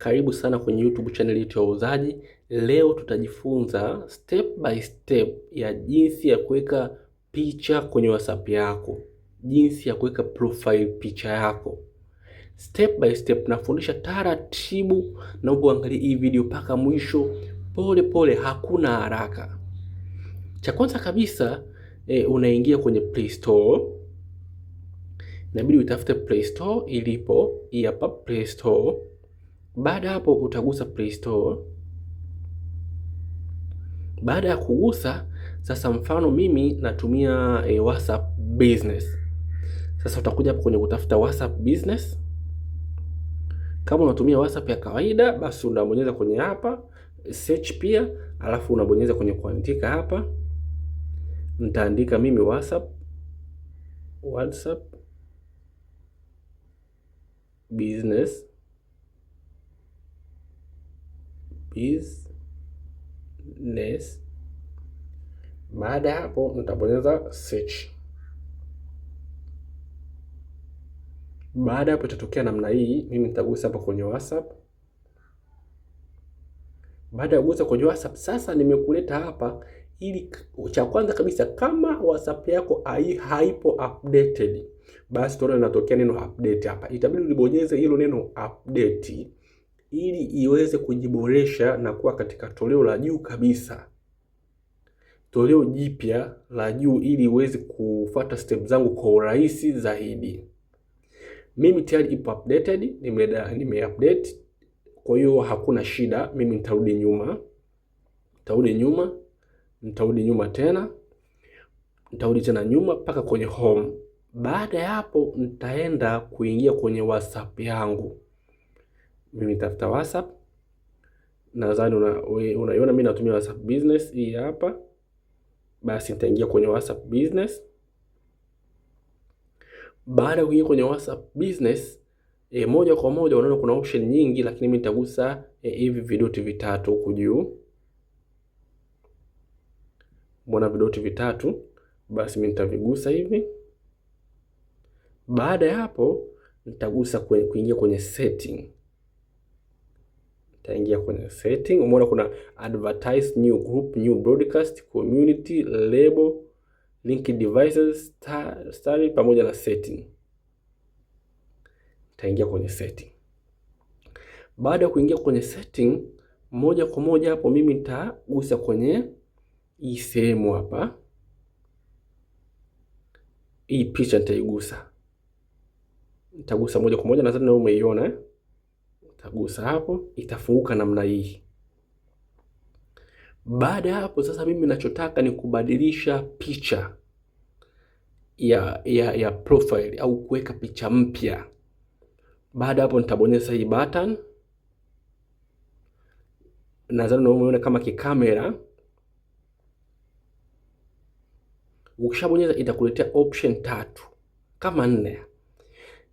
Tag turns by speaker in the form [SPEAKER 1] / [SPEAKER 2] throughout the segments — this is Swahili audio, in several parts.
[SPEAKER 1] Karibu sana kwenye YouTube channel yetu ya Wauzaji. Leo tutajifunza step by step ya jinsi ya kuweka picha kwenye WhatsApp yako, jinsi ya kuweka profile picha yako step by step. Nafundisha taratibu, na uangalie hii video mpaka mwisho, pole pole, hakuna haraka. Cha kwanza kabisa unaingia kwenye Play Store. Inabidi utafute Play Store, ilipo hii hapa Play Store. Baada hapo utagusa Play Store. Baada ya kugusa, sasa mfano mimi natumia WhatsApp Business. Sasa utakuja hapo kwenye kutafuta WhatsApp Business. Kama unatumia WhatsApp ya kawaida, basi unabonyeza kwenye hapa search pia, alafu unabonyeza kwenye kuandika hapa. Nitaandika mimi WhatsApp Business. Baada ya hapo nitabonyeza search. Baada hapo itatokea namna hii. Mimi nitagusa hapa kwenye WhatsApp. Baada ya kugusa kwenye WhatsApp, sasa nimekuleta hapa ili cha kwanza kabisa, kama WhatsApp yako haipo updated, basi tunaona inatokea neno update hapa. Itabidi ulibonyeze hilo neno update ili iweze kujiboresha na kuwa katika toleo la juu kabisa, toleo jipya la juu, ili iweze kufuata step zangu kwa urahisi zaidi. Mimi tayari ipo updated, nime-update, kwa hiyo hakuna shida. Mimi nitarudi nyuma, nitarudi nyuma tena, nitarudi tena nyuma mpaka kwenye home. Baada ya hapo nitaenda kuingia kwenye WhatsApp yangu. Mimi nitafuta WhatsApp. Nadhani unaiona mimi natumia WhatsApp Business hii hapa. Basi nitaingia kwenye WhatsApp Business. Baada ya kuingia kwenye WhatsApp Business, moja kwa moja unaona kuna option nyingi, lakini mimi nitagusa hivi vidoti vitatu huku juu. Mbona vidoti vitatu? Basi mimi nitavigusa hivi. Baada ya hapo nitagusa kuingia kwenye setting. Nitaingia kwenye setting. Umeona kuna advertise, new group, new broadcast, community, label, link devices, story pamoja na setting. Nitaingia kwenye setting. Baada ya kuingia kwenye setting, moja kwa moja hapo mimi nitagusa kwenye hii sehemu hapa. Hii picha nitaigusa. Nitagusa moja kwa moja, nadhani umeiona. Nitagusa hapo, itafunguka namna hii. Baada ya hapo sasa mimi ninachotaka ni kubadilisha picha ya profile au kuweka picha mpya. Baada hapo nitabonyeza hii button. Nadhani unaona kama kikamera. Ukishabonyeza itakuletea option tatu kama 4.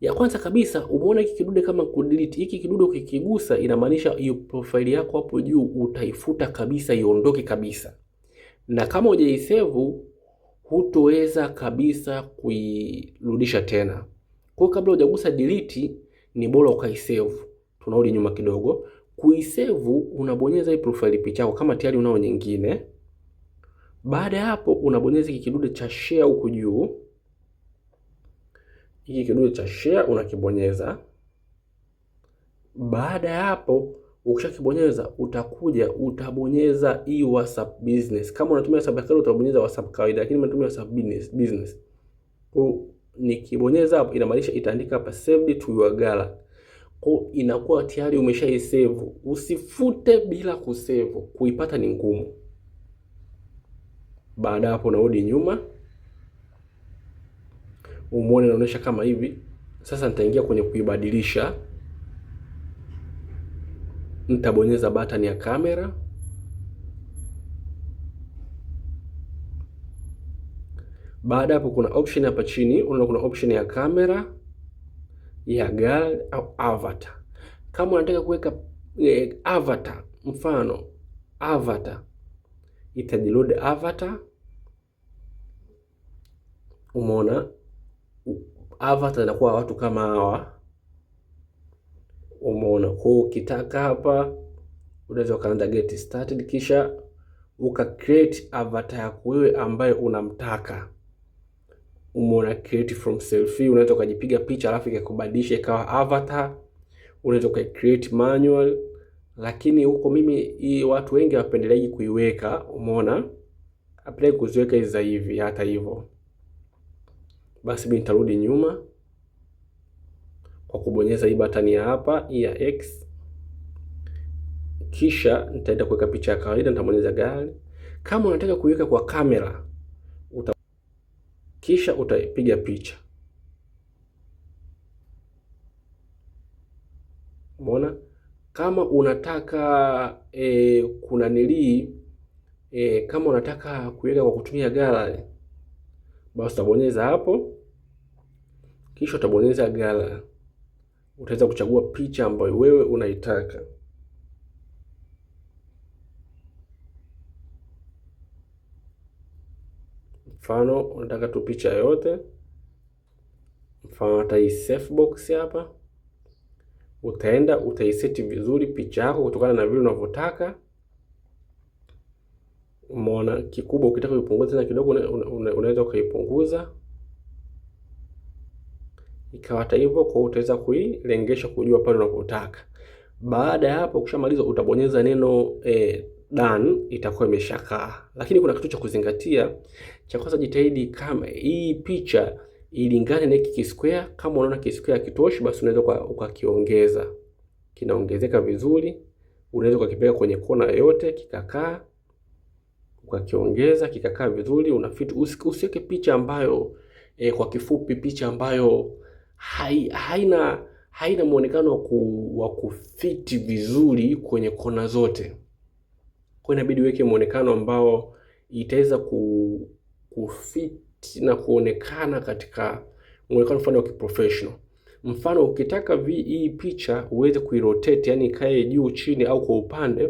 [SPEAKER 1] Ya kwanza kabisa umeona hiki kidude kama kudelete. Hiki kidude ukikigusa inamaanisha hiyo profile yako hapo juu utaifuta kabisa, iondoke kabisa. Na kama hujaisave hutoweza kabisa kuirudisha tena. Kwa hiyo kabla hujagusa delete ni bora ukaisave. Tunarudi nyuma kidogo. Kuisave unabonyeza hii profile picha yako kama tayari unao nyingine. Baada ya hapo unabonyeza hiki kidude cha share huko juu. Hiki kidude cha share unakibonyeza. Baada ya hapo ukishakibonyeza utabonyeza hii WhatsApp Business. Kama unatumia WhatsApp kawaida utabonyeza WhatsApp kawaida, lakini unatumia WhatsApp Business. Kwa nikibonyeza hapo inamaanisha itaandika hapa saved to your gallery. Kwa inakuwa tayari umeshaisave. Usifute bila kusave, kuipata ni ngumu. Baada hapo narudi nyuma. Umeona inaonyesha kama hivi. Sasa nitaingia kwenye kuibadilisha. Nitabonyeza button ya kamera. Baada hapo kuna option hapa chini, unaona kuna option ya kamera, ya gallery au avatar. Kama unataka kuweka avatar, mfano avatar, itajiload avatar. Umeona avatar inakuwa watu kama hawa. Umeona? Kwa ukitaka hapa unaweza ukaanza get started, kisha uka create avatar yako wewe ambaye unamtaka. Umeona? Create from selfie, unaweza ukajipiga picha alafu ikakubadilisha ikawa avatar. Unaweza uka create manual, lakini huko mimi watu wengi hawapendeleagi kuiweka. Umeona? Apply kuziweka hizi za hivi. Hata hivyo basi mimi nitarudi nyuma kwa kubonyeza hii button ya hapa ya X, kisha nitaenda kuweka picha ya kawaida, nitabonyeza gari. Kama unataka kuiweka kwa kamera kisha utapiga picha. Umeona? Kama unataka kuna nili kama unataka kuweka kwa kutumia gallery, basi utabonyeza hapo, kisha utabonyeza gallery. Utaweza kuchagua picha ambayo wewe unaitaka. Mfano unataka tu picha yote, mfano hata hii safe box hapa, utaenda utaiseti vizuri picha yako kutokana na vile unavyotaka. Umeona? Kikubwa ukitaka kuipunguza tena kidogo unaweza ukaipunguza ikawa hata hivyo, kwa utaweza kuilengesha kujua pale unapotaka. Baada ya hapo ukishamaliza utabonyeza neno done, itakuwa imeshakaa. Lakini kuna kitu cha kuzingatia. Cha kwanza, jitahidi kama hii picha ilingane na hiki square. Kama unaona ki square hakitoshi, basi unaweza ukakiongeza, kinaongezeka vizuri. Unaweza ukakipeka kwenye kona yote kikakaa, ukakiongeza kikakaa vizuri, unafit. Usiweke picha ambayo kwa kifupi, picha ambayo haina muonekano wa kufiti vizuri kwenye kona zote. Kwa inabidi uweke muonekano ambao itaweza kufit na kuonekana katika muonekano fulani wa kiprofessional. Mfano ukitaka hii picha uweze kuirotate, yani ikae juu chini au kwa upande,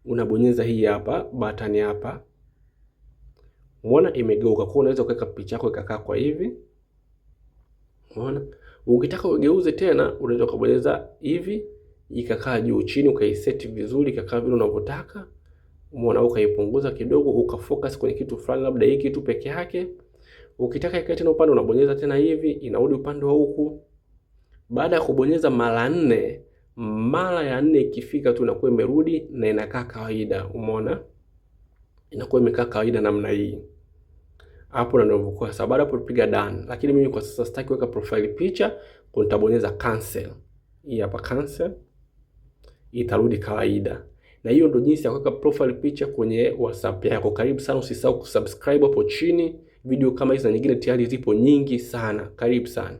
[SPEAKER 1] unabonyeza hii hapa button hapa. Umeona? Imegeuka. Kwa unaweza kuweka picha yako ikakaa kwa hivi. Umeona? Ukitaka ugeuze tena unaweza kubonyeza hivi ikakaa juu chini, ukaiseti vizuri ikakaa vile unavyotaka. Umeona? Ukaipunguza kidogo, ukafocus kwenye kitu fulani, labda hiki kitu peke yake. Ukitaka ikae tena upande, unabonyeza tena hivi, inarudi upande wa huku. Baada ya kubonyeza mara 4, mara ya 4 ikifika tu inakuwa imerudi na inakaa kawaida. Umeona? Inakuwa imekaa kawaida namna hii. Hapo na ndio kwa sababu baada hapo tupiga done. Lakini mimi kwa sasa sitaki kuweka profile picture, kwa nitabonyeza cancel. Hii hapa cancel, itarudi kawaida. Na hiyo ndio jinsi ya kuweka profile picture kwenye WhatsApp yako. Karibu sana, usisahau kusubscribe hapo chini. Video kama hizi na nyingine tayari zipo nyingi sana. Karibu sana.